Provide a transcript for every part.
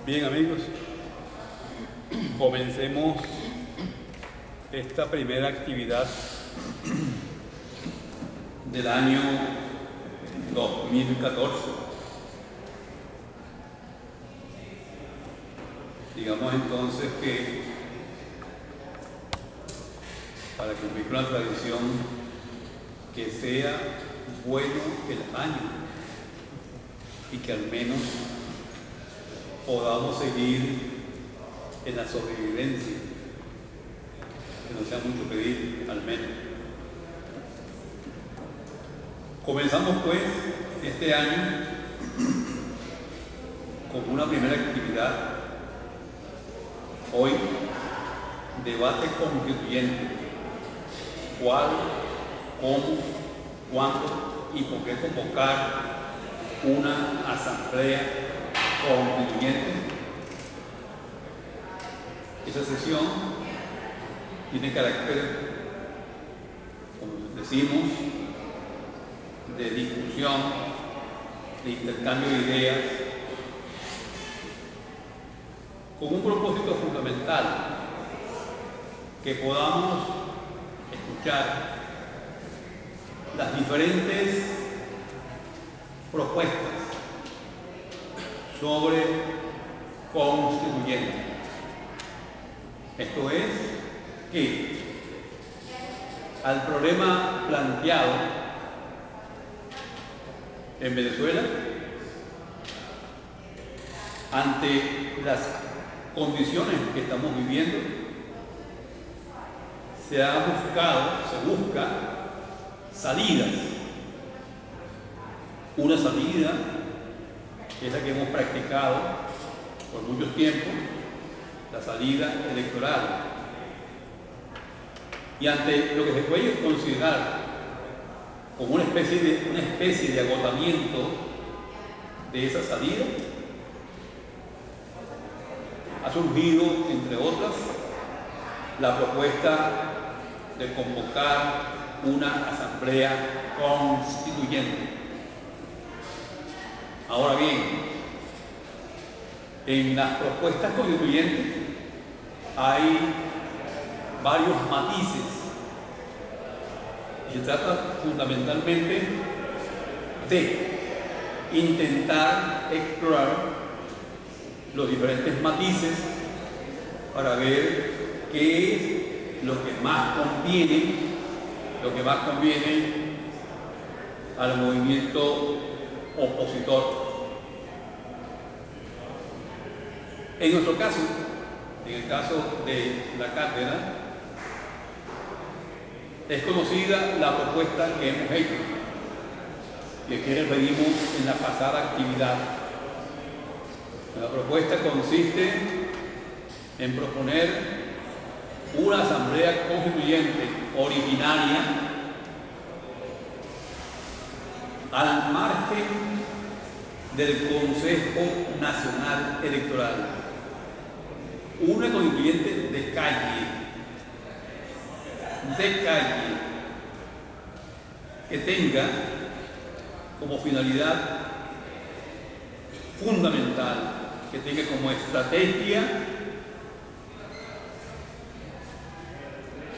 Bien, amigos, comencemos esta primera actividad del año 2014. Digamos entonces que para cumplir con la tradición, que sea bueno el año y que al menos podamos seguir en la sobrevivencia, que no sea mucho pedir, al menos. Comenzamos pues este año con una primera actividad. Hoy, debate constituyente. ¿Cuál, cómo, cuándo y por qué convocar una asamblea constituyente? Esa sesión tiene carácter, como decimos, de discusión, de intercambio de ideas, con un propósito fundamental: que podamos escuchar las diferentes propuestas sobre constituyente. Esto es, que al problema planteado en Venezuela, ante las condiciones que estamos viviendo, se busca salidas. Una salida es la que hemos practicado por mucho tiempo, la salida electoral. Y ante lo que se puede considerar como una especie de agotamiento de esa salida, ha surgido, entre otras, la propuesta de convocar una asamblea constituyente. Ahora bien, en las propuestas constituyentes hay varios matices y se trata fundamentalmente de intentar explorar los diferentes matices para ver qué es lo que más conviene al movimiento opositor. En nuestro caso, en el caso de la cátedra, es conocida la propuesta que hemos hecho, que referimos en la pasada actividad. La propuesta consiste en proponer una asamblea constituyente originaria al margen del Consejo Nacional Electoral. Una constituyente de calle, que tenga como finalidad fundamental, que tenga como estrategia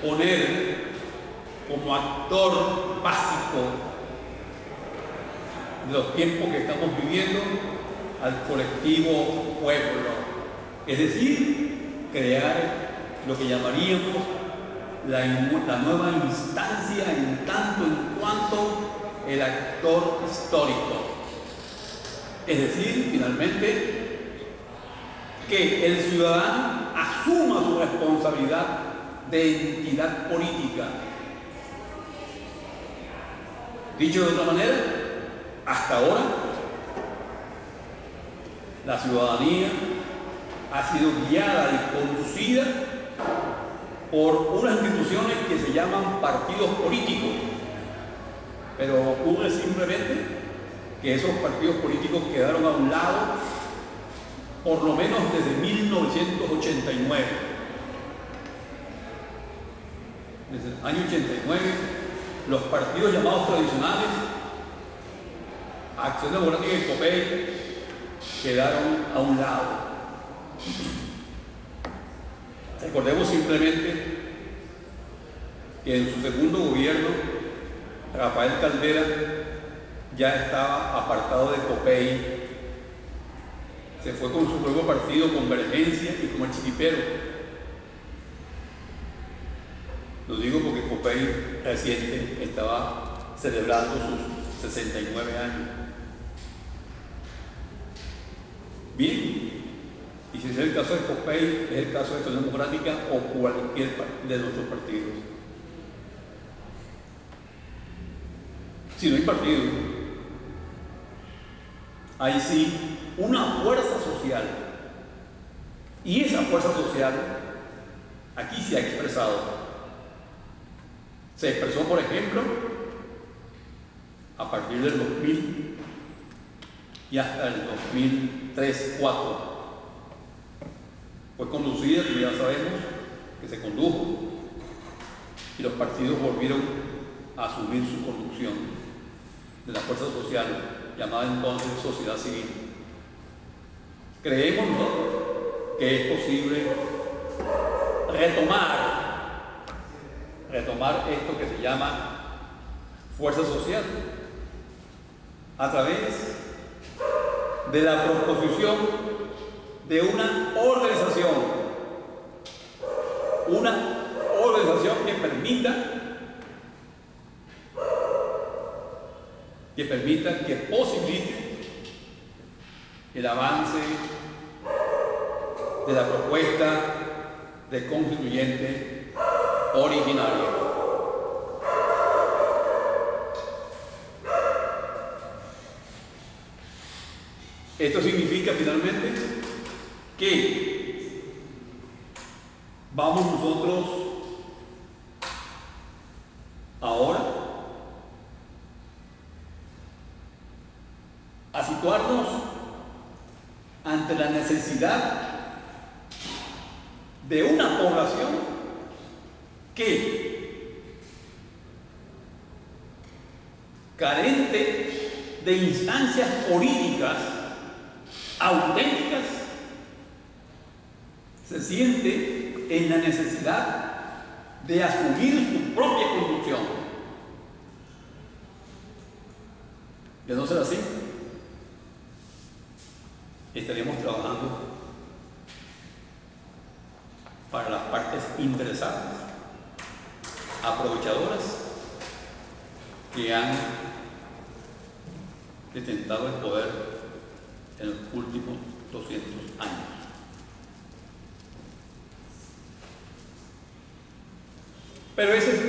poner como actor básico de los tiempos que estamos viviendo al colectivo pueblo, es decir, crear lo que llamaríamos la nueva instancia, en tanto en cuanto el actor histórico. Es decir, finalmente, que el ciudadano asuma su responsabilidad de entidad política. Dicho de otra manera, hasta ahora la ciudadanía ha sido guiada y conducida por unas instituciones que se llaman partidos políticos, pero ocurre simplemente que esos partidos políticos quedaron a un lado por lo menos desde 1989. Desde el año 89, los partidos llamados tradicionales, Acción Democrática y COPEI, quedaron a un lado. Recordemos simplemente que en su segundo gobierno, Rafael Caldera ya estaba apartado de COPEI, se fue con su nuevo partido Convergencia y con el Chiquipero. Lo digo porque COPEI reciente estaba celebrando sus 69 años. Bien, y si es el caso de COPEI, es el caso de Acción Democrática o cualquier de nuestros partidos. Si no hay partido, hay sí una fuerza social. Y esa fuerza social aquí se ha expresado. Se expresó, por ejemplo, a partir del 2000 y hasta el 2003-2004. Fue conducida, como ya sabemos, que se condujo, y los partidos volvieron a asumir su conducción de la fuerza social, llamada entonces sociedad civil. Creemos nosotros que es posible retomar esto que se llama fuerza social a través de la proposición de una organización que posibilite el avance de la propuesta del constituyente originario. Esto significa finalmente que vamos nosotros ahora a situarnos ante la necesidad de una población que, carente de instancias políticas auténticas, se siente en la necesidad de asumir su propia conducción. De no ser así, estaremos trabajando para las partes interesadas, aprovechadoras, que han detentado el poder en los últimos 200 años. Pero ese es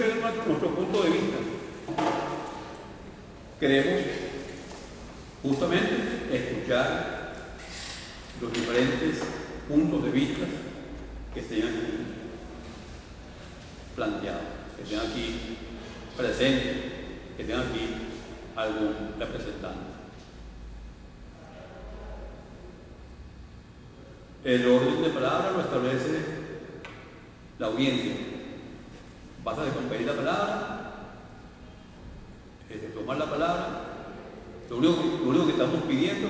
nuestro punto de vista. Queremos justamente escuchar los diferentes puntos de vista que estén aquí planteados, que estén aquí presentes, que estén aquí algún representante. El orden de palabra lo establece la audiencia. Basta de competir la palabra, de tomar la palabra. Lo único que estamos pidiendo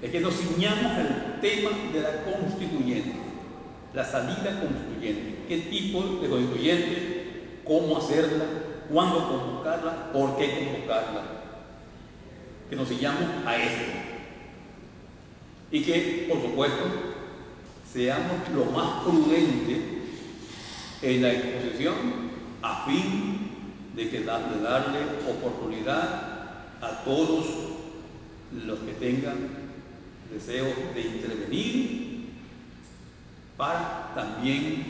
es que nos ciñamos al tema de la constituyente, la salida constituyente. ¿Qué tipo de constituyente? ¿Cómo hacerla? ¿Cuándo convocarla? ¿Por qué convocarla? Que nos ciñamos a esto. Y que, por supuesto, seamos lo más prudentes en la exposición a fin de darle oportunidad a todos los que tengan deseo de intervenir para también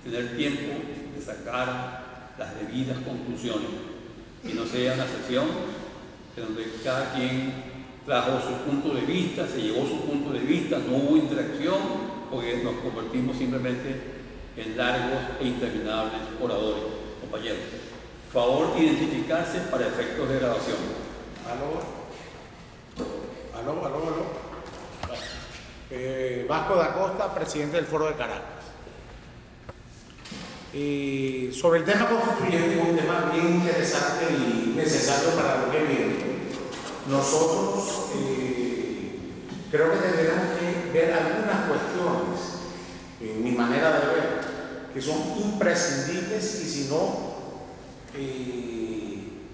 tener tiempo de sacar las debidas conclusiones y no sea una sesión en donde cada quien trajo su punto de vista, se llevó su punto de vista, no hubo interacción, porque nos convertimos simplemente en largos e interminables oradores. Compañeros, favor identificarse para efectos de grabación. Aló. Vasco da Costa, presidente del Foro de Caracas. Sobre el tema constituyente, un tema bien interesante y necesario para lo que viene. Nosotros creo que tendremos que ver algunas cuestiones en mi manera de ver, que son imprescindibles y si no,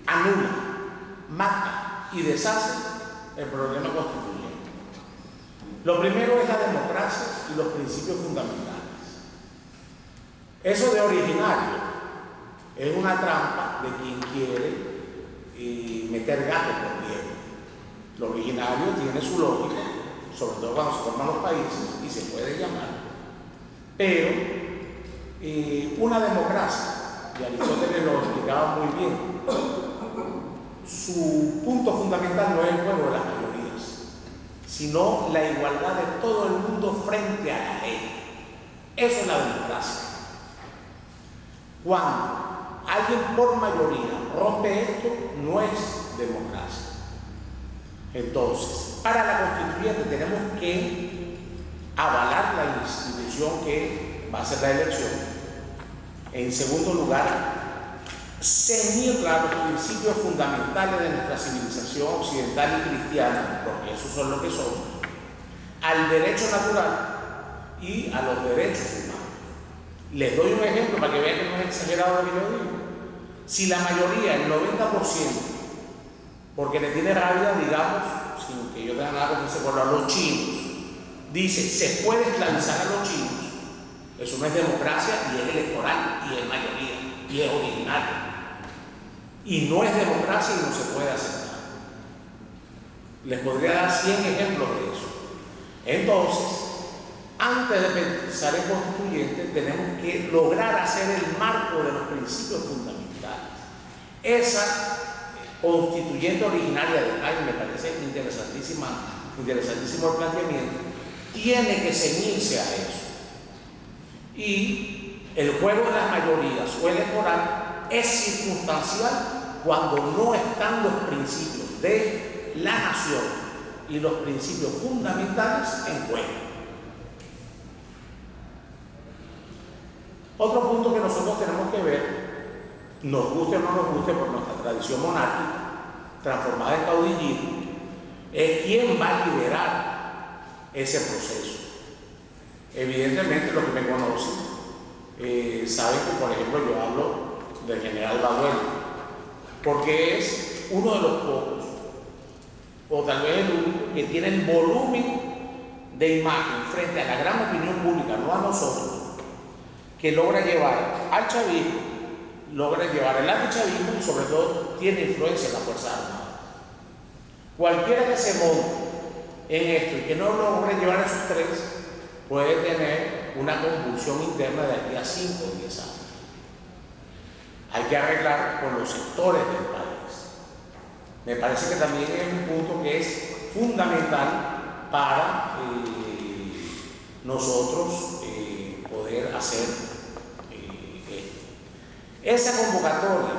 anula, mata y deshace el problema constituyente. Lo primero es la democracia y los principios fundamentales. Eso de originario es una trampa de quien quiere meter gato por liebre. Lo originario tiene su lógica, sobre todo cuando se forman los países, y se puede llamar. Pero una democracia, y Aristóteles lo explicaba muy bien, su punto fundamental no es el juego de las mayorías, sino la igualdad de todo el mundo frente a la ley. Eso es la democracia. Cuando alguien por mayoría rompe esto, no es democracia. Entonces, para la constituyente tenemos que avalar la institución que va a ser la elección. En segundo lugar, ceñir los principios fundamentales de nuestra civilización occidental y cristiana, porque esos son lo que son, al derecho natural y a los derechos humanos. Les doy un ejemplo para que vean que no es exagerado lo que yo digo. Si la mayoría, el 90%, porque le tiene rabia, digamos, sin que yo tenga nada con ese pueblo, a los chinos, dice, se puede esclavizar a los chinos, eso no es democracia y es electoral y es mayoría y es originario. Y no es democracia y no se puede aceptar. Les podría dar 100 ejemplos de eso. Entonces, antes de pensar en constituyente, tenemos que lograr hacer el marco de los principios fundamentales. Esa constituyente originaria de Jaime, me parece interesantísimo el planteamiento, tiene que ceñirse a eso. Y el juego de las mayorías o electoral es circunstancial cuando no están los principios de la nación y los principios fundamentales en juego. Otro punto que nosotros tenemos que ver, nos guste o no nos guste por nuestra tradición monárquica, transformada en caudillismo, es quién va a liderar ese proceso. Evidentemente, los que me conocen saben que, por ejemplo, yo hablo del general Baduel, porque es uno de los pocos, o tal vez el único, que tiene el volumen de imagen frente a la gran opinión pública, no a nosotros, que logra llevar al chavismo, logra llevar el antichavismo y sobre todo tiene influencia en la Fuerza Armada. Cualquiera que se monte en esto y que no logre llevar a esos tres puede tener una convulsión interna de aquí a 5 o 10 años. Hay que arreglar con los sectores del país. Me parece que también es un punto que es fundamental para nosotros poder hacer esto. Esa convocatoria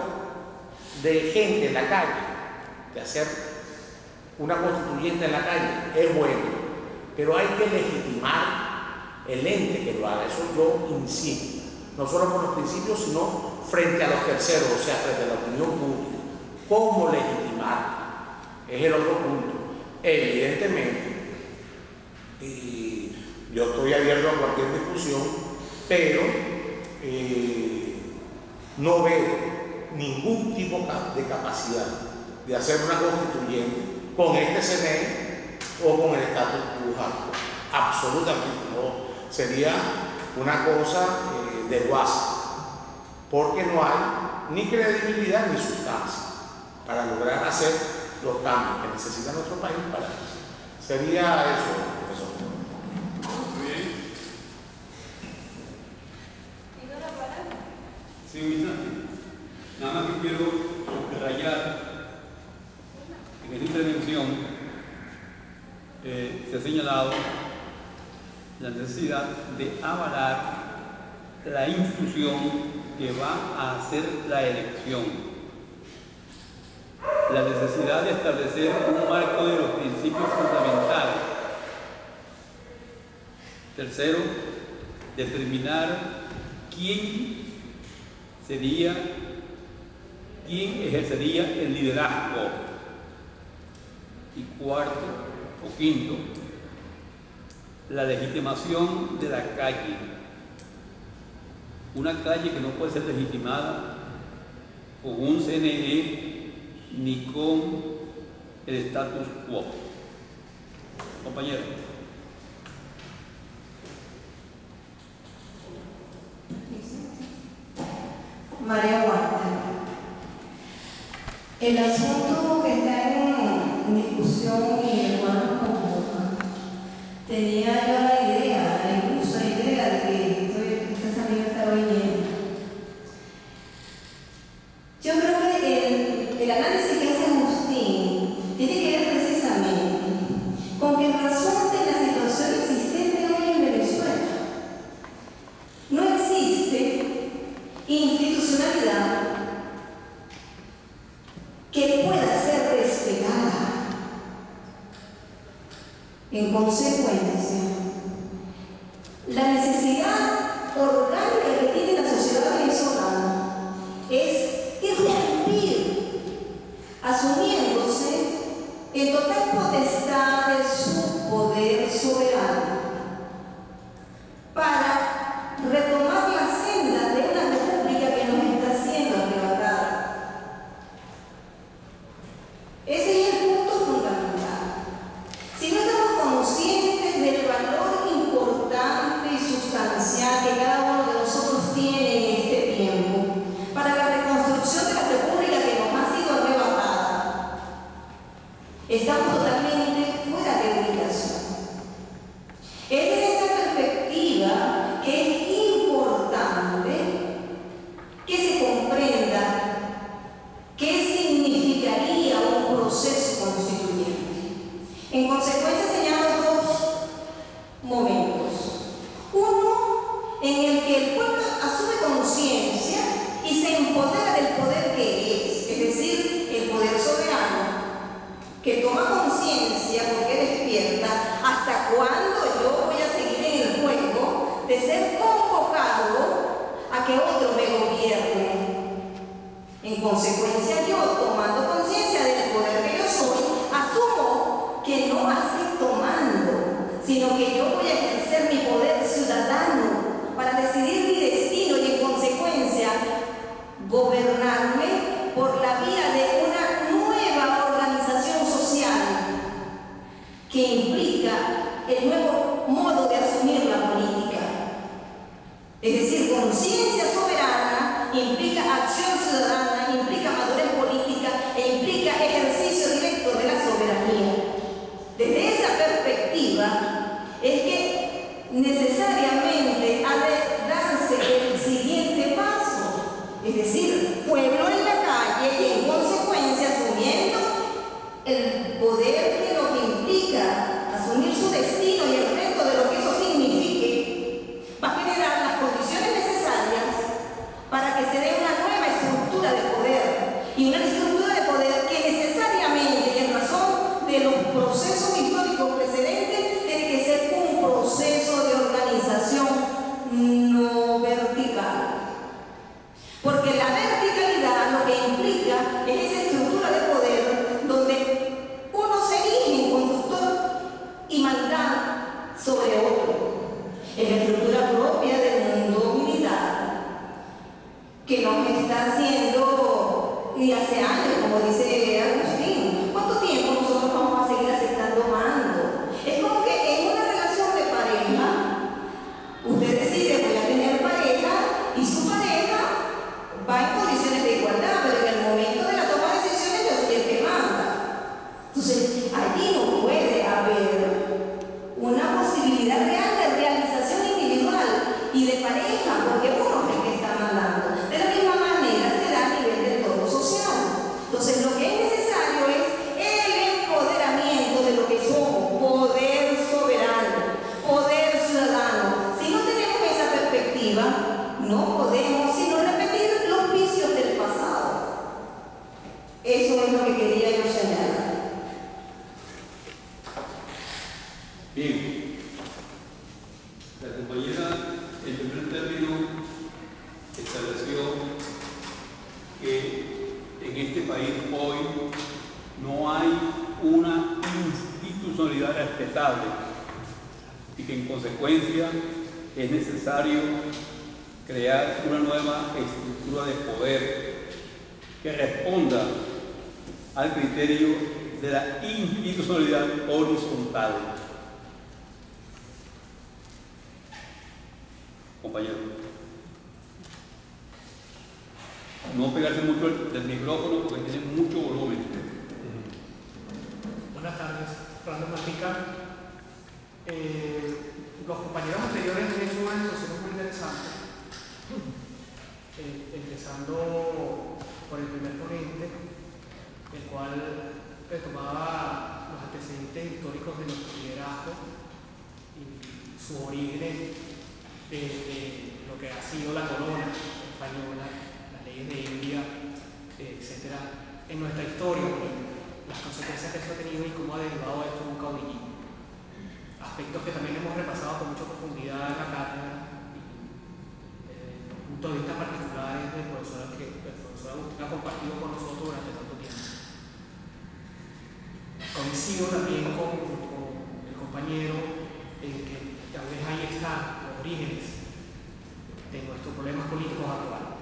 de gente en la calle, de hacer una constituyente en la calle, es buena, pero hay que legitimar el ente que lo haga. Eso yo insisto, no solo por los principios, sino frente a los terceros, o sea, frente a la opinión pública. ¿Cómo legitimar? Es el otro punto. Evidentemente, yo estoy abierto a cualquier discusión, pero no veo ningún tipo de capacidad de hacer una constituyente con este CNE o con el estatus quo. Absolutamente no. Sería una cosa de guasa, porque no hay ni credibilidad ni sustancia para lograr hacer los cambios que necesita nuestro país para eso. Sería eso, profesor. Muy bien. Sí, un instante. Nada más que quiero subrayar en esta intervención se ha señalado la necesidad de avalar la institución que va a hacer la elección, la necesidad de establecer un marco de los principios fundamentales. Tercero, determinar quién ejercería el liderazgo. Y cuarto o quinto, la legitimación de la calle. Una calle que no puede ser legitimada con un CNE ni con el status quo. Compañero. María Huerta. El asunto que está en discusión y el cual nos convoca, tenía yo la idea, incluso la idea de que esta salida estaba viniendo. Yo creo que el análisis que hace Agustín tiene que ver precisamente con que en razón de la situación existente hoy en Venezuela, no existe institucionalidad que pueda ser respetada. En consecuencia, la necesidad orgánica que tiene la sociedad venezolana es irrumpir, asumiéndose en total potestad de su poder soberano, para retomar la senda de una república que nos está siendo arrebatada. Ese es el punto fundamental. Si no estamos conscientes del valor importante y sustancial que cada uno de nosotros tiene en este tiempo para la reconstrucción de la república que nos ha sido arrebatada, estamos totalmente fuera de ubicación. Es desde esa perspectiva que es importante que se comprenda qué significaría un proceso constituyente. En consecuencia, señalo dos momentos. Uno, en el que el pueblo asume conciencia y se empodera del poder que es decir, el poder soberano, que toma conciencia porque despierta hasta cuándo yo voy a seguir en el juego de ser convocado a que otro me gobierne. En consecuencia, yo, tomando conciencia del poder que yo soy, asumo que no acepto mando, sino que yo voy a ejercer mi poder ciudadano para decidir mi destino y, en consecuencia, gobernarme por la vía de una nueva organización social que implica el nuevo modo de asumir la política. Es decir, conciencia soberana implica acción ciudadana, implica madurez política e implica ejercicio directo de la soberanía. Desde esa perspectiva es que necesariamente ha de darse el siguiente paso, es decir, pueblo en la calle y, en consecuencia, asumiendo el poder que lo que implica asumir su destino y el reto de lo que eso signifique, va a generar las condiciones necesarias para que se dé una nueva estructura de poder, y una estructura de poder que necesariamente, y en razón de los procesos históricos precedentes, tiene que ser un proceso de organización no vertical. Porque la verticalidad lo que implica es esa estructura de poder donde uno se erige en conductor y manda sobre otro. Es la estructura propia del mundo militar que nos está haciendo, y hace años, como dice Agustín, ¿cuánto tiempo nosotros vamos a seguir aceptando mando? Es como que en una relación de pareja, usted decide, voy a tener pareja, y su pareja va en condiciones de igualdad, pero en el momento de la toma de decisiones yo soy el que manda. Entonces, allí no puede haber una posibilidad real de realización individual y de pareja, porque uno es el que está mandando. De la misma manera se da a nivel del todo social. Entonces, lo que es necesario es el empoderamiento de lo que somos, poder soberano, poder ciudadano. Si no tenemos esa perspectiva, no podemos sino repetir los vicios del pasado. Eso es lo que quería yo señalar. Bien, la compañera en primer término estableció que en este país hoy no hay una institucionalidad respetable y que en consecuencia es necesario crear una nueva estructura de poder que responda al criterio de la institucionalidad horizontal. Compañero, no pegarse mucho del micrófono porque tiene mucho volumen. Buenas tardes, Fernando Matica. Los compañeros anteriores han hecho una discusión muy interesante, empezando por el primer ponente, el cual retomaba los antecedentes históricos de nuestro liderazgo y su origen de lo que ha sido la corona española, las leyes de India, etcétera, en nuestra historia, las consecuencias que eso ha tenido y cómo ha derivado esto en un caudillismo. Aspectos que también hemos repasado con mucha profundidad en la cátedra, desde el punto de vista particular del profesor Agustín ha compartido con nosotros durante tanto tiempo. Coincido también con el compañero en que tal vez ahí están los orígenes de nuestros problemas políticos actuales.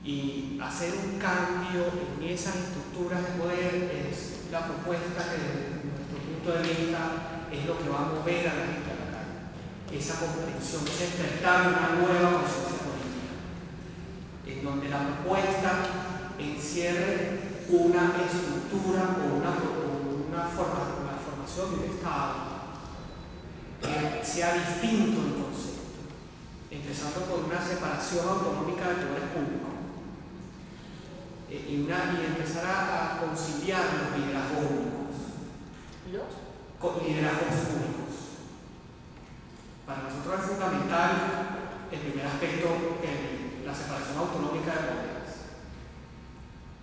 Y hacer un cambio en esas estructuras de poder es la propuesta que desde nuestro punto de vista es lo que va a mover a la gente a la calle. Esa comprensión, ese despertar una nueva conciencia política, en donde la propuesta encierre una estructura o una formación de un Estado que sea distinto en concepto, empezando por una separación autonómica de poderes públicos y empezar a conciliar los liderazgos públicos. Liderazgos públicos. Para nosotros es fundamental el primer aspecto, la separación autonómica de poderes.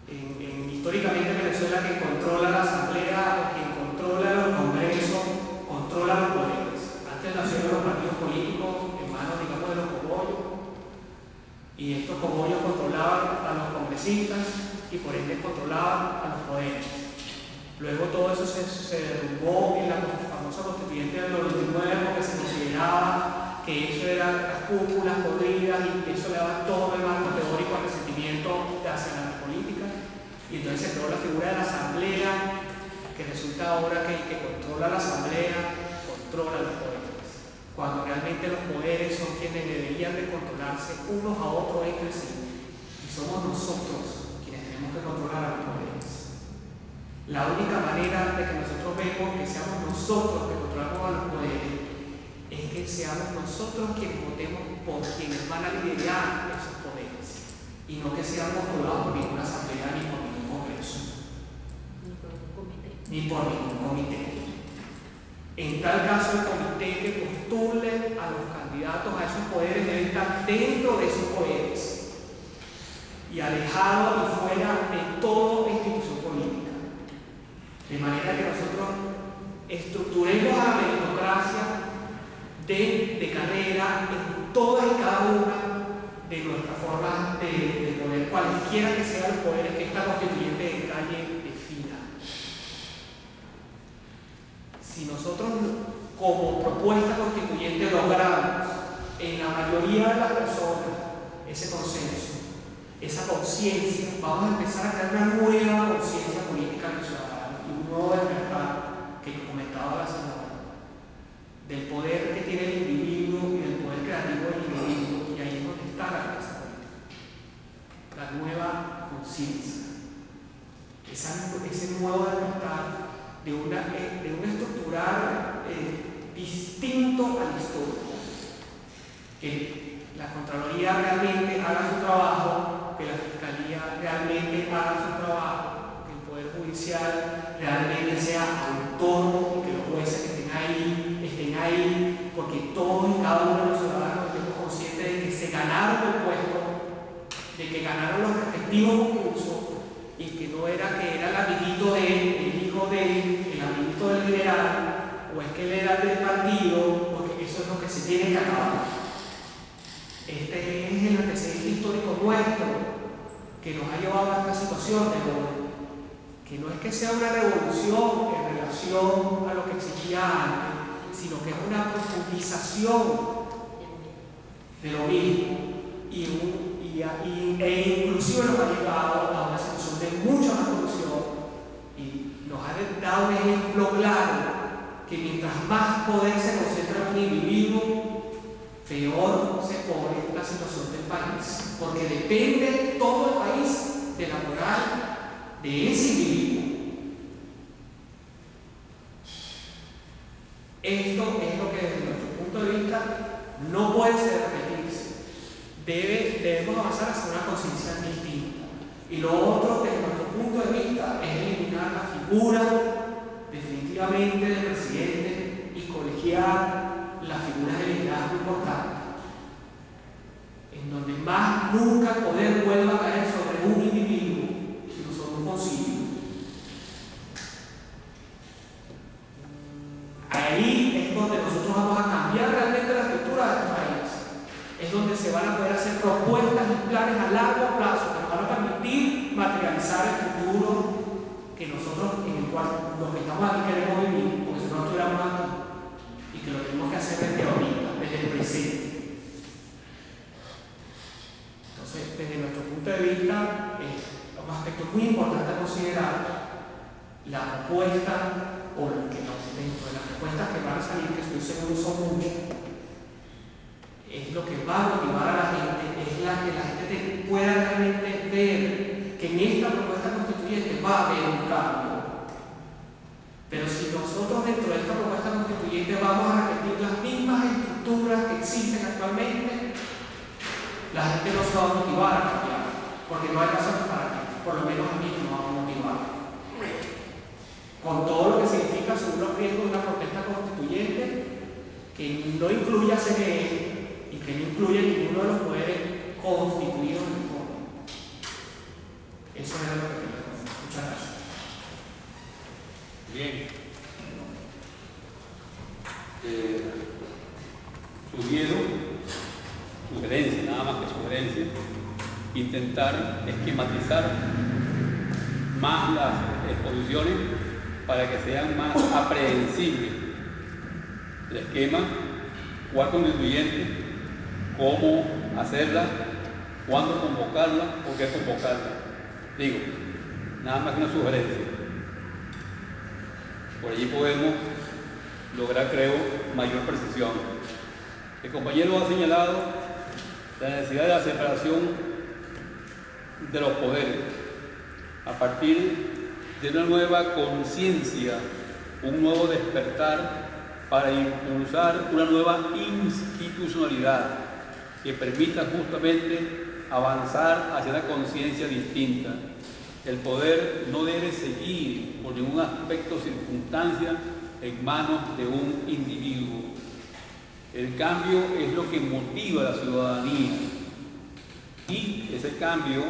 Históricamente Venezuela, quien controla la asamblea, quien controla los congresos, controla los poderes. Antes nacieron los partidos políticos en manos, digamos, de los cogollos, y estos cogollos controlaban a los congresistas y por ende controlaban a los poderes. Luego todo eso se derrumbó en la famosa constituyente del 99, porque se consideraba que eso eran las cúpulas podridas y que eso le daba todo el marco teórico al resentimiento hacia la política. Y entonces se creó la figura de la asamblea, que resulta ahora que el que controla la asamblea controla los poderes, cuando realmente los poderes son quienes deberían de controlarse unos a otros entre sí, y somos nosotros quienes tenemos que controlar a los poderes. La única manera de que nosotros vemos que seamos nosotros que controlamos a los poderes es que seamos nosotros quienes votemos por quienes van a liderar esos poderes, y no que sean postulados por ninguna asamblea ni por ningún congreso, ni por ningún comité. En tal caso, el comité que postule a los candidatos a esos poderes debe estar dentro de esos poderes y alejado y fuera de toda institución política. De manera que nosotros estructuremos a la meritocracia de carrera en todas y cada una de nuestras formas de poder, cualesquiera que sean los poderes que esta constituyente de calle defina. Si nosotros como propuesta constituyente logramos en la mayoría de las personas ese consenso, esa conciencia, vamos a empezar a crear una nueva conciencia política en el ciudadano y un nuevo despertar que comentaba la señora, del poder que tiene el individuo y del poder creativo del individuo, y ahí es donde está la riqueza política, la nueva conciencia, ese nuevo despertar de un estructural distinto al histórico, que la Contraloría realmente haga su trabajo, que la Fiscalía realmente haga su trabajo, que el Poder Judicial realmente sea autónomo y que los jueces que estén ahí, porque todos y cada uno de los ciudadanos estemos conscientes de que se ganaron el puesto, de que ganaron los respectivos concursos, y que no era que era el amiguito de él, el hijo de él, el amiguito del liberal, o es que él era del partido, porque eso es lo que se tiene que acabar. Este es el antecedente histórico nuestro que nos ha llevado a esta situación de orden, que no es que sea una revolución en relación a lo que existía antes, sino que que es una profundización de lo mismo e inclusive nos ha llevado a una situación de mucha más corrupción y nos ha dado un ejemplo claro que mientras más poder se concentra en un individuo, peor se pone la situación del país, porque depende todo el país de la moral de ese individuo. Esto es lo que desde nuestro punto de vista no puede ser repetirse. Debemos avanzar hacia una conciencia distinta. Y lo otro, desde nuestro punto de vista, es eliminar la figura definitivamente del presidente y colegiar las figuras de liderazgo importantes, en donde más nunca el poder vuelva a caer sobre un individuo, sino sobre un concilio. Ahí es donde nosotros vamos a cambiar realmente la estructura de este país. Es donde se van a poder hacer propuestas y planes a largo plazo que nos van a permitir materializar el futuro que nosotros, en el cual los que estamos aquí queremos vivir, porque si no estuviéramos aquí, y que lo tenemos que hacer desde ahorita, desde el presente. Entonces, desde nuestro punto de vista, es un aspecto muy importante a considerar la propuesta, o dentro de las propuestas que van a salir, que estoy seguro son muchas, es lo que va a motivar a la gente, es la que la gente pueda realmente ver que en esta propuesta constituyente va a haber un cambio. Pero si nosotros dentro de esta propuesta constituyente vamos a repetir las mismas estructuras que existen actualmente, la gente no se va a motivar a cambiar, porque no hay razones para que, por lo menos a mí no me va a motivar. Con todo lo que significa según los riesgos de una protesta constituyente que no incluya CNE y que no incluya ninguno de los poderes constituidos en el fondo. Eso es lo que quería decir. Muchas gracias. Bien. Sugerencia, nada más que sugerencia, intentar esquematizar más las exposiciones para que sean más aprehensibles. El esquema, cuál constituyente, cómo hacerla, cuándo convocarla, por qué convocarla. Digo, nada más que una sugerencia. Por allí podemos lograr, creo, mayor precisión. El compañero ha señalado la necesidad de la separación de los poderes a partir de una nueva conciencia, un nuevo despertar para impulsar una nueva institucionalidad que permita justamente avanzar hacia una conciencia distinta. El poder no debe seguir por ningún aspecto o circunstancia en manos de un individuo. El cambio es lo que motiva a la ciudadanía y ese cambio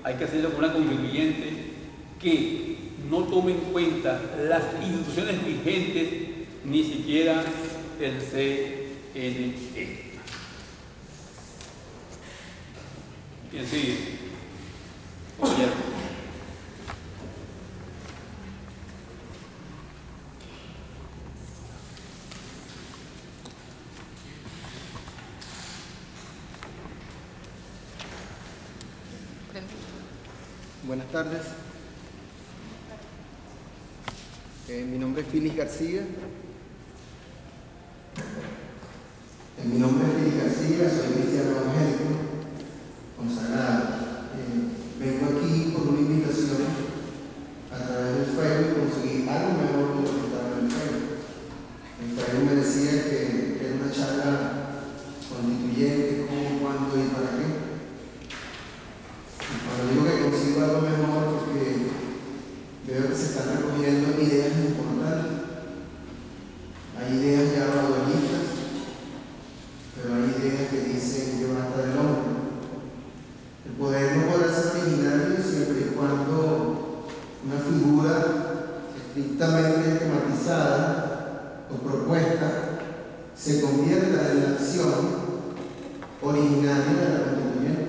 hay que hacerlo con una constituyente que no tome en cuenta las instituciones vigentes, ni siquiera el CNE. ¿Quién sigue? Compañero. Buenas tardes. Mi nombre es Félix García. Soy cristiano evangélico, consagrado. Vengo aquí por una invitación a través del Facebook y conseguí algo mejor de lo que estaba en el Facebook. El Facebook me decía que era una charla constituyente, cómo, cuándo y para qué. Y cuando digo que consigo algo mejor, porque veo que se están recogiendo ideas importantes. Hay ideas ya gradualistas, pero hay ideas que dicen que basta del hombre. El poder no podrá ser originario siempre y cuando una figura estrictamente esquematizada o propuesta se convierta en la acción originaria de la constituyente.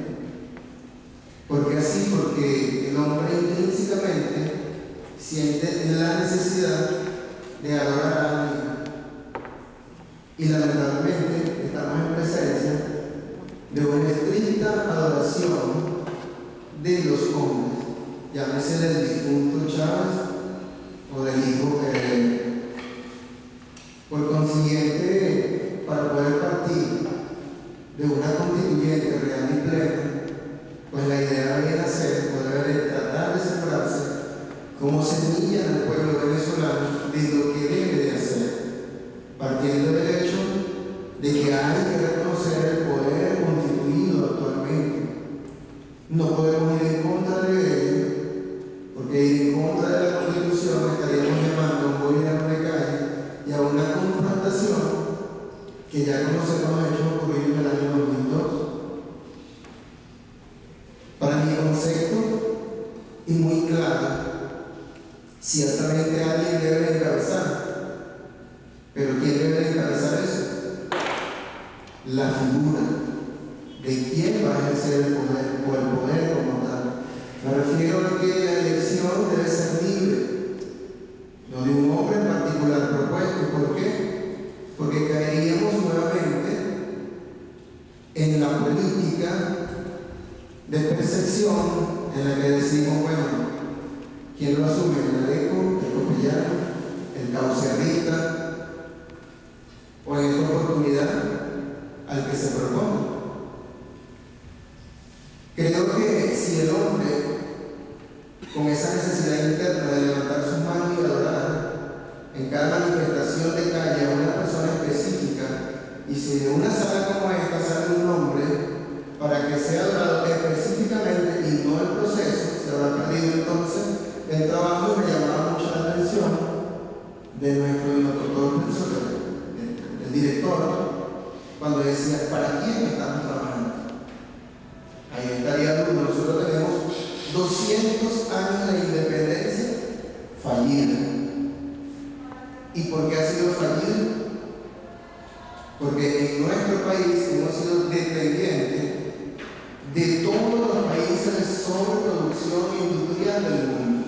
Porque el hombre intrínsecamente siente la necesidad de adorar a alguien. Y lamentablemente estamos en presencia de una estricta adoración de los hombres, llámese del difunto Chávez o del hijo Heredia. Por consiguiente, para poder partir de una constituyente real y plena, pues la idea viene a ser poder tratar de sembrarse como semilla en el pueblo venezolano de lo que debe de hacer, partiendo del hecho de que hay que reconocer el poder constituido actualmente. No podemos ir en contra de ello, porque ir en contra de la Constitución estaríamos llamando a un gobierno de calle y a una confrontación que ya conocemos hechos ocurridos en el año 2002. Para mi concepto, y muy claro, ciertamente alguien debe encabezar, pero ¿quién debe encabezar eso? La figura de quién va a ejercer el poder o el poder como tal. Me refiero a que la elección debe ser libre, no de un hombre en particular propuesto. ¿Por qué? Porque caeríamos nuevamente en la política de percepción en la que decimos, bueno, ¿quién lo asume? ¿El Areco, el Copellano, el Caucerrita, o en esta oportunidad al que se propone? Creo que si el hombre, con esa necesidad interna de levantar sus manos y adorar en cada manifestación de calle a una persona específica, y si de una sala como esta sale un hombre para que sea adorado específicamente y no el proceso, se habrá perdido entonces el trabajo. Me llamaba mucho la atención de nuestro profesor, el director, cuando decía, ¿para quién estamos trabajando? Ahí estaría duro. Nosotros tenemos 200 años de independencia fallida. ¿Y por qué ha sido fallida? Porque en nuestro país hemos sido dependientes de todos los países de sobreproducción industrial del mundo.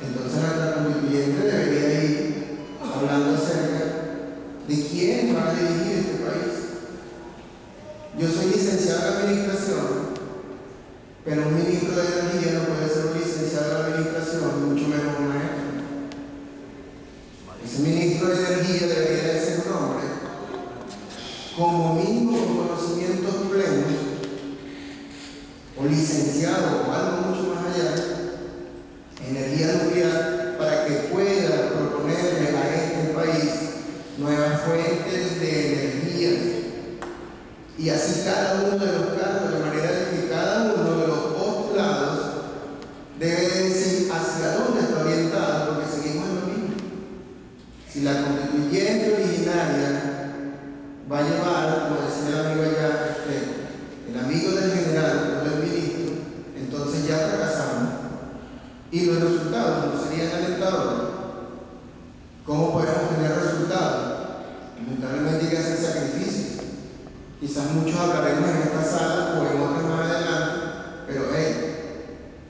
Entonces nuestra constituyente debería ir hablando acerca de quién va a dirigir este país. Yo soy licenciado en administración, pero un ministro de energía no puede ser un licenciado en administración, mucho menos un maestro. Ese ministro de energía debería de ser un hombre como mínimo con conocimientos plenos, o licenciado o algo mucho más allá, energía nuclear, para que pueda proponerle a este país nuevas fuentes de energía. Y así cada uno de los casos, de manera que cada uno de los postulados debe decir hacia dónde está orientado, porque seguimos en lo mismo. Si la constituyente originaria va a llevar, como decía el amigo allá, el amigo del general o del ministro, entonces ya fracasamos. Y los resultados no serían alentadores. ¿Cómo podemos tener resultados? Lamentablemente hay que hacer sacrificios. Quizás muchos hablaremos en esta sala o en otras más adelante, pero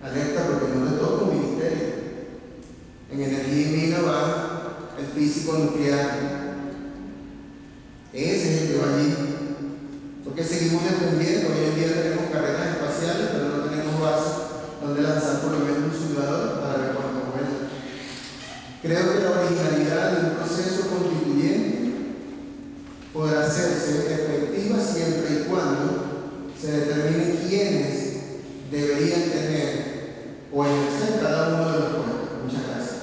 alerta, porque no le toca un ministerio. En energía y mina va el físico nuclear. Ese es el que va allí. Porque seguimos dependiendo. Hoy en día tenemos carreras espaciales, pero no tenemos base donde lanzar por lo menos un simulador para ver cuánto vuela. Creo que la originalidad de un proceso constituyente podrá hacerse efectiva siempre y cuando se determine quiénes deberían tener o ejercer cada uno de los puestos. Muchas gracias.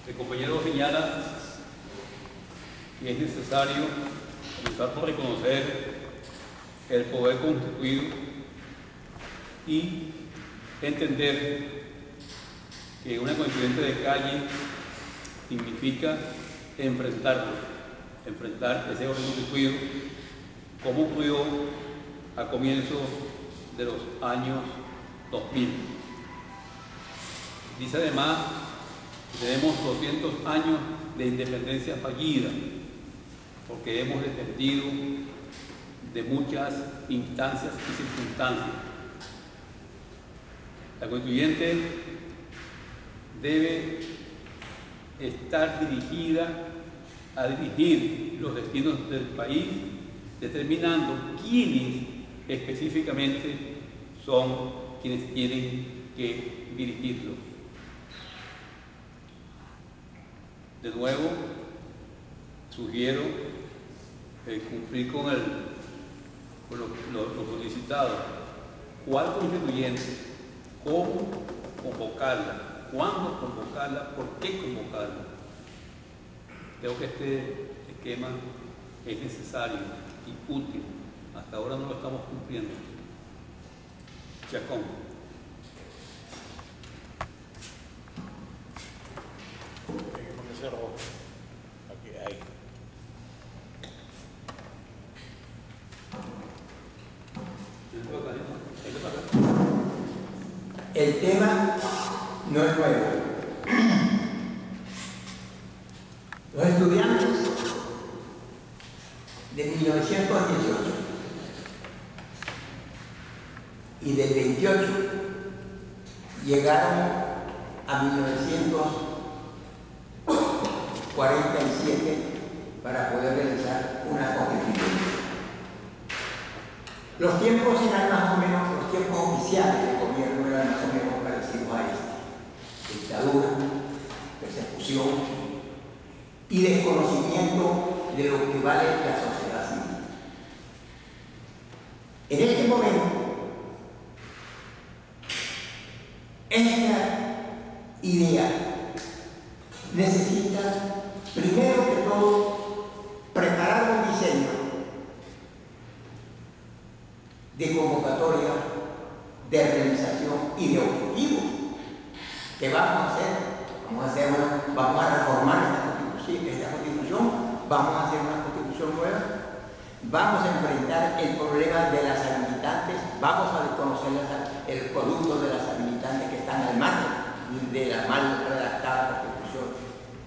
El compañero señala que es necesario comenzar por reconocer el poder constituido y entender que una constituyente de calle significa enfrentar ese orden constituido, como ocurrió a comienzos de los años 2000. Dice además que tenemos 200 años de independencia fallida, porque hemos dependido de muchas instancias y circunstancias. La constituyente debe estar dirigida a dirigir los destinos del país, determinando quiénes específicamente son quienes tienen que dirigirlo. De nuevo, sugiero cumplir con lo solicitado. ¿Cuál constituyente? ¿Cómo convocarla? ¿Cuándo convocarla? ¿Por qué convocarla? Creo que este esquema es necesario y útil. Hasta ahora no lo estamos cumpliendo. Chacón. Ahí. El tema no es nuevo. Los estudiantes de 1918 y del 28 llegaron a 1947 para poder realizar una constitución. Los tiempos eran más o menos, los tiempos oficiales del gobierno eran más o menos parecidos a este: dictadura, persecución y desconocimiento de lo que vale la sociedad civil. En este momento, esta idea necesita, primero que todo, preparar un diseño de convocatoria, de realización y de objetivos que vamos a hacer, vamos a reformar esta constitución, vamos a hacer una constitución nueva, vamos a enfrentar el problema de las habilitantes, vamos a conocer el producto de las habilitantes que están al margen de la mal redactada constitución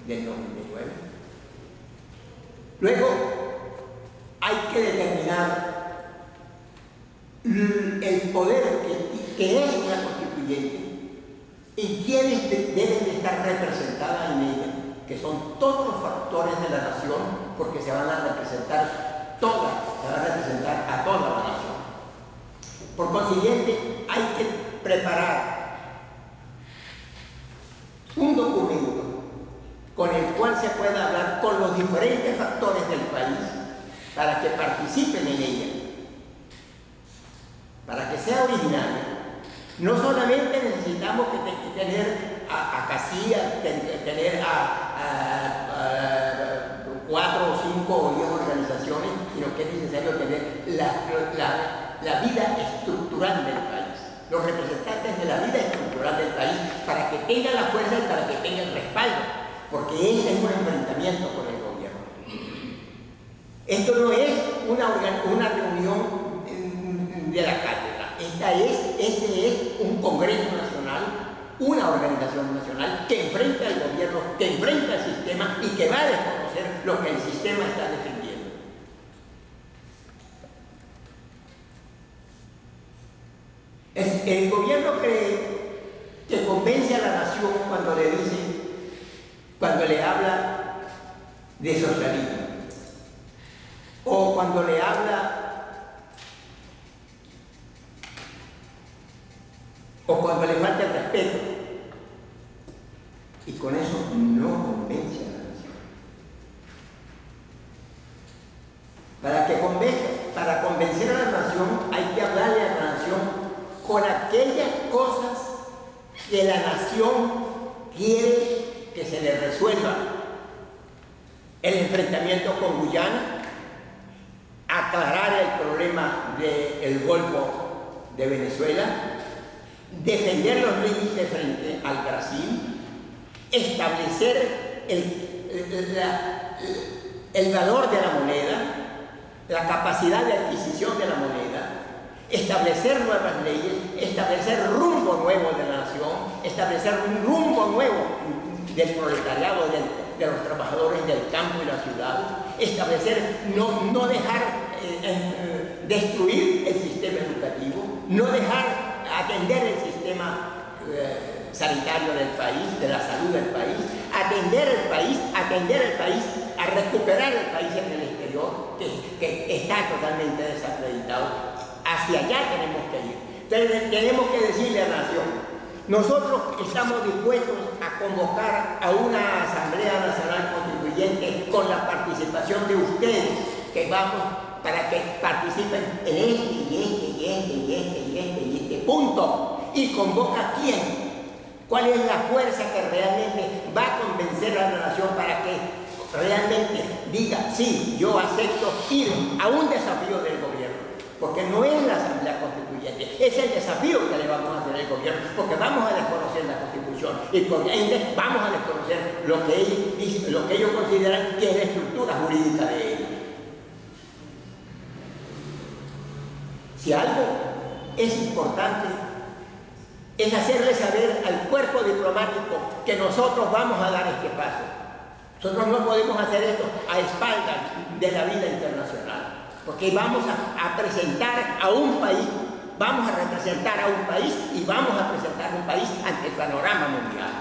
del 99. Luego hay que determinar el poder que es una constituyente y quiénes deben estar representadas en ella, que son todos los factores de la nación, porque se van a representar a toda la nación. Por consiguiente, hay que preparar un documento con el cual se pueda hablar con los diferentes factores del país para que participen en ella, para que sea originaria. No solamente necesitamos tener a Casillas, tener a 4 o 5 o 10 organizaciones, sino que es necesario tener la vida estructural del país, los representantes de la vida estructural del país, para que tengan la fuerza y para que tengan respaldo, porque ese es un enfrentamiento con el gobierno. Esto no es una reunión de la cátedra. Este es un Congreso Nacional, una organización nacional que enfrenta al gobierno, que enfrenta al sistema y que va a desconocer lo que el sistema está defendiendo. El gobierno cree que convence a la nación cuando le habla de socialismo, o cuando le habla o cuando le falta el respeto, y con eso no convence a la nación. Para convencer a la nación hay que hablarle a la nación con aquellas cosas que la nación quiere que se le resuelva. El enfrentamiento con Guyana, aclarar el problema del Golfo de Venezuela, defender los límites frente al Brasil, establecer el valor de la moneda, la capacidad de adquisición de la moneda, establecer nuevas leyes, establecer rumbo nuevo de la nación, establecer un rumbo nuevo del proletariado, de los trabajadores del campo y la ciudad, establecer, no dejar destruir el sistema educativo, no dejar atender el sistema sanitario del país, de la salud del país, atender el país, a recuperar el país en el exterior, que está totalmente desacreditado. Hacia allá tenemos que ir. Tenemos que decirle a la nación, nosotros estamos dispuestos a convocar a una Asamblea Nacional Constituyente con la participación de ustedes, que vamos para que participen en este punto. ¿Y convoca a quién? ¿Cuál es la fuerza que realmente va a convencer a la nación para que realmente diga, sí, yo acepto ir a un desafío del gobierno? Porque no es la Asamblea Constituyente, es el desafío que le vamos a hacer al gobierno, porque vamos a desconocer la Constitución y por ende vamos a desconocer lo que ellos consideran que es la estructura jurídica de ellos. Si algo es importante, es hacerle saber al cuerpo diplomático que nosotros vamos a dar este paso. Nosotros no podemos hacer esto a espaldas de la vida internacional, porque vamos a presentar a un país, vamos a representar a un país y vamos a presentar a un país ante el panorama mundial.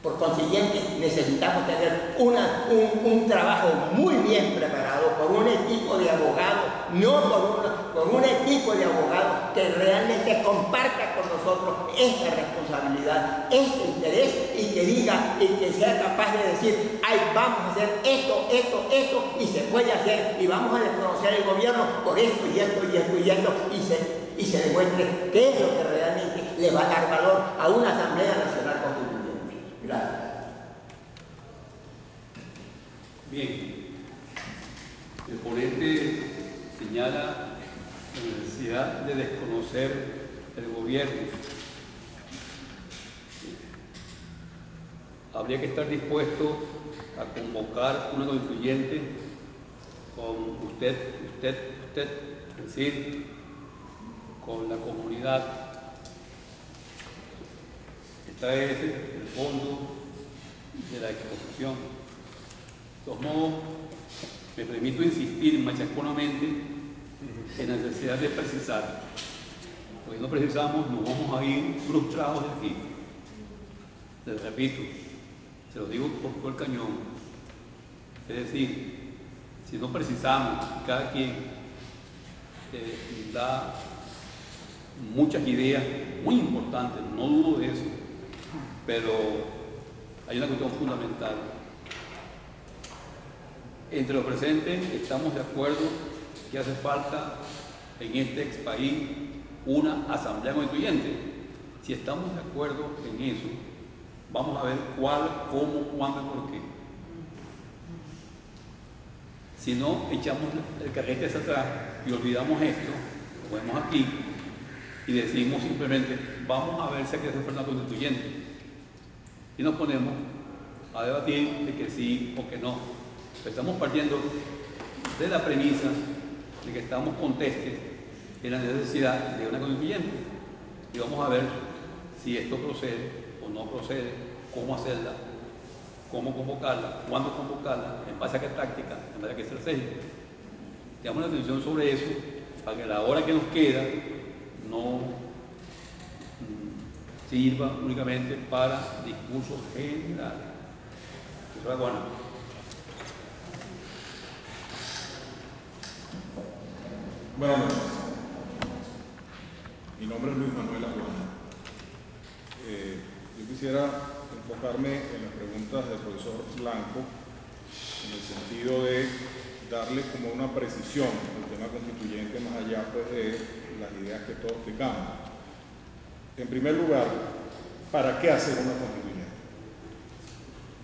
Por consiguiente, necesitamos tener un trabajo muy bien preparado por un equipo de abogados, no por un equipo de abogados que realmente comparta con nosotros esta responsabilidad, este interés y que diga y que sea capaz de decir, ay, vamos a hacer esto, y se puede hacer y vamos a desconocer el gobierno por esto y se demuestre qué es lo que realmente le va a dar valor a una Asamblea Nacional Constituyente. Gracias. Bien, el ponente señala la necesidad de desconocer el gobierno. Habría que estar dispuesto a convocar una constituyente con usted, es decir, con la comunidad. Este es el fondo de la exposición. De todos modos, me permito insistir machaconamente en la necesidad de precisar. Porque si no precisamos, nos vamos a ir frustrados de aquí. Les repito, se lo digo por todo el cañón. Es decir, si no precisamos, cada quien da muchas ideas muy importantes, no dudo de eso, pero hay una cuestión fundamental. Entre los presentes estamos de acuerdo que hace falta en este ex país una asamblea constituyente. Si estamos de acuerdo en eso, vamos a ver cuál, cómo, cuándo y por qué. Si no, echamos el carrete hacia atrás y olvidamos esto, lo vemos aquí y decimos simplemente, vamos a ver si hay que hacer una constituyente. Y nos ponemos a debatir de que sí o que no. Estamos partiendo de la premisa de que estamos contestes en la necesidad de una constituyente. Y vamos a ver si esto procede o no procede, cómo hacerla, cómo convocarla, cuándo convocarla, en base a qué táctica, en base a qué estrategia. Damos la atención sobre eso para que la hora que nos queda no sirva únicamente para discursos generales. Eso es bueno. Buenas noches. Mi nombre es Luis Manuel Aguana. Yo quisiera enfocarme en las preguntas del profesor Blanco en el sentido de darle como una precisión al tema constituyente más allá pues, de las ideas que todos explicamos. En primer lugar, ¿para qué hacer una constituyente?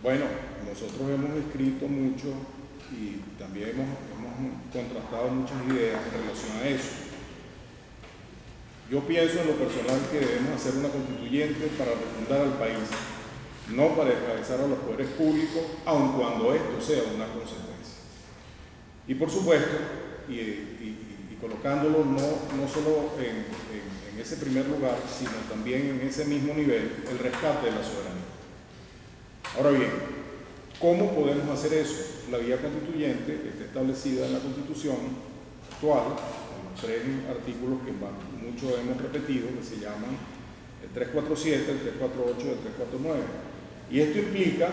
Bueno, nosotros hemos escrito mucho y también hemos contrastado muchas ideas en relación a eso. Yo pienso en lo personal que debemos hacer una constituyente para refundar al país, no para esclavizar a los poderes públicos, aun cuando esto sea una consecuencia. Y por supuesto, y colocándolo no solo en ese primer lugar, sino también en ese mismo nivel, el rescate de la soberanía. Ahora bien, ¿cómo podemos hacer eso? La vía constituyente, que está establecida en la Constitución actual, 3 artículos que muchos hemos repetido, que se llaman el 347, el 348 y el 349. Y esto implica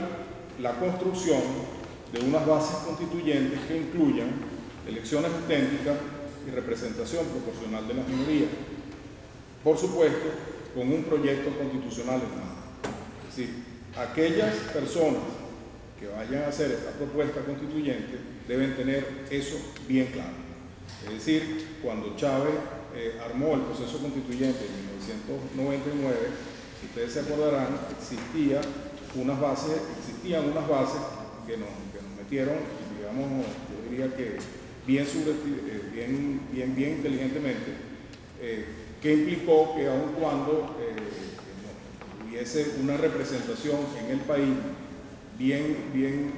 la construcción de unas bases constituyentes que incluyan elecciones auténticas y representación proporcional de las minorías. Por supuesto, con un proyecto constitucional en mano. Es decir, aquellas personas que vayan a hacer esta propuesta constituyente deben tener eso bien claro. Es decir, cuando Chávez armó el proceso constituyente en 1999, si ustedes se acordarán, existían unas bases que nos metieron, digamos, yo diría que bien inteligentemente, que implicó que aun cuando hubiese una representación en el país bien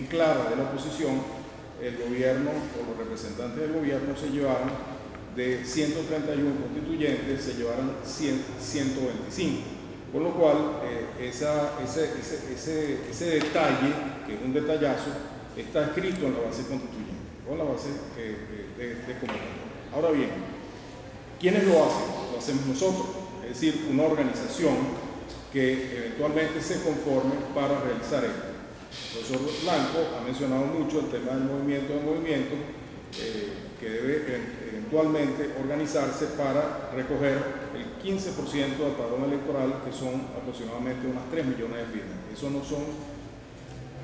clara de la oposición, el gobierno o los representantes del gobierno se llevaran de 131 constituyentes, se llevaran 125. Con lo cual, ese detalle, que es un detallazo, está escrito en la base constituyente, o en la base de convocatoria. Ahora bien, ¿quiénes lo hacen? Lo hacemos nosotros, es decir, una organización que eventualmente se conforme para realizar esto. El profesor Blanco ha mencionado mucho el tema del movimiento de movimientos, que debe eventualmente organizarse para recoger el 15% del padrón electoral, que son aproximadamente unas 3 millones de firmas. Eso no son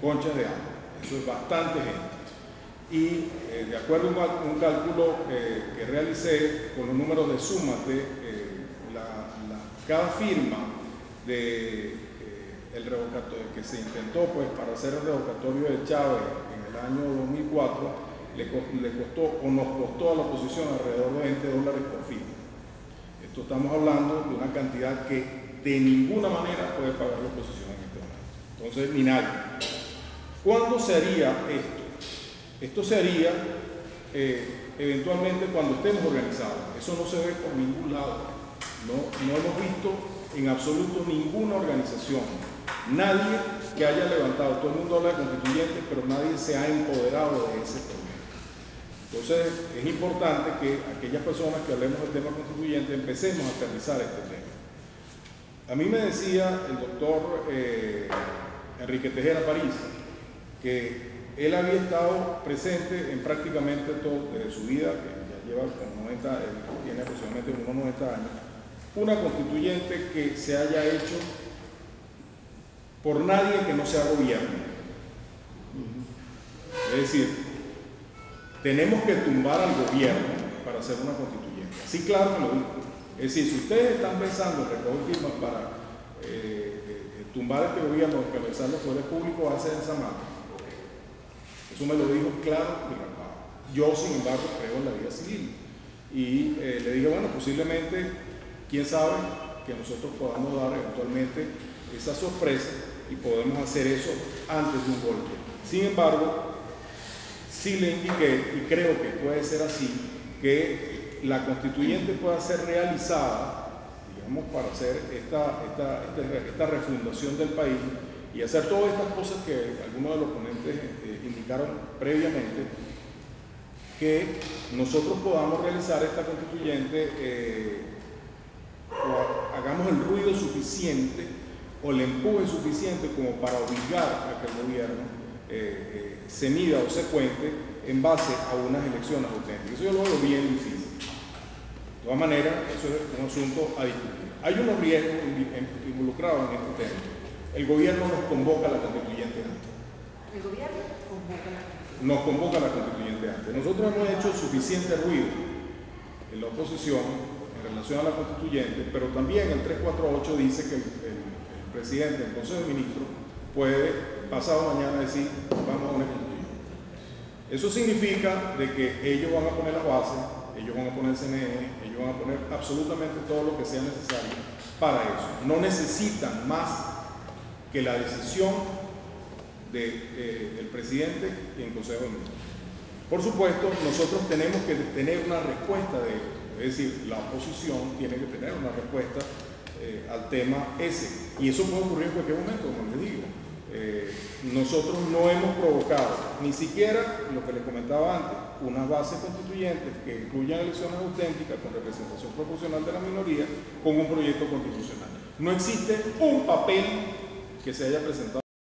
conchas de agua, eso es bastante gente. Y de acuerdo a un cálculo que realicé con los números de sumas de cada firma el revocatorio que se intentó para hacer el revocatorio de Chávez en el año 2004, le costó o nos costó a la oposición alrededor de $20 por firma. Esto estamos hablando de una cantidad que de ninguna manera puede pagar la oposición en este momento. Entonces, ni nadie. ¿Cuándo se haría esto? Esto se haría eventualmente cuando estemos organizados. Eso no se ve por ningún lado. No hemos visto en absoluto ninguna organización, nadie que haya levantado, todo el mundo habla de constituyentes, pero nadie se ha empoderado de ese problema. Entonces, es importante que aquellas personas que hablemos del tema constituyente empecemos a aterrizar este tema. A mí me decía el doctor Enrique Tejera París que él había estado presente en prácticamente todo desde su vida, que ya lleva como 90, él tiene aproximadamente unos 90 años, una constituyente que se haya hecho por nadie que no sea gobierno. Es decir, tenemos que tumbar al gobierno para hacer una constituyente. Así claro que lo digo. Es decir, si ustedes están pensando en recoger firmas para tumbar este gobierno, organizar los poderes públicos, hacen esa mano. Eso me lo dijo claro y rapado. Yo, sin embargo, creo en la vida civil. Y le dije, bueno, posiblemente, quién sabe, que nosotros podamos dar eventualmente esa sorpresa y podemos hacer eso antes de un golpe. Sin embargo, sí le indiqué, y creo que puede ser así, que la constituyente pueda ser realizada, digamos, para hacer esta refundación del país y hacer todas estas cosas que algunos de los ponentes indicaron previamente, que nosotros podamos realizar esta constituyente, o hagamos el ruido suficiente o el empuje suficiente como para obligar a que el gobierno se mida o se cuente en base a unas elecciones auténticas. Eso yo lo veo bien difícil. De todas maneras, eso es un asunto a discutir. Hay unos riesgos involucrados en este tema. El gobierno nos convoca a la constituyente antes. ¿El gobierno nos convoca a la constituyente antes? Nosotros hemos hecho suficiente ruido en la oposición en relación a la constituyente, pero también el 348 dice que el presidente del Consejo de Ministros puede pasado mañana decir vamos a una constituyente. Eso significa de que ellos van a poner las bases, ellos van a poner el CNE, ellos van a poner absolutamente todo lo que sea necesario para eso. No necesitan más que la decisión del presidente y el Consejo de Ministros. Por supuesto, nosotros tenemos que tener una respuesta de esto, es decir, la oposición tiene que tener una respuesta al tema ese, y eso puede ocurrir en cualquier momento, como les digo. nosotros no hemos provocado ni siquiera lo que les comentaba antes, unas bases constituyentes que incluyan elecciones auténticas con representación proporcional de la minoría con un proyecto constitucional. No existe un papel que se haya presentado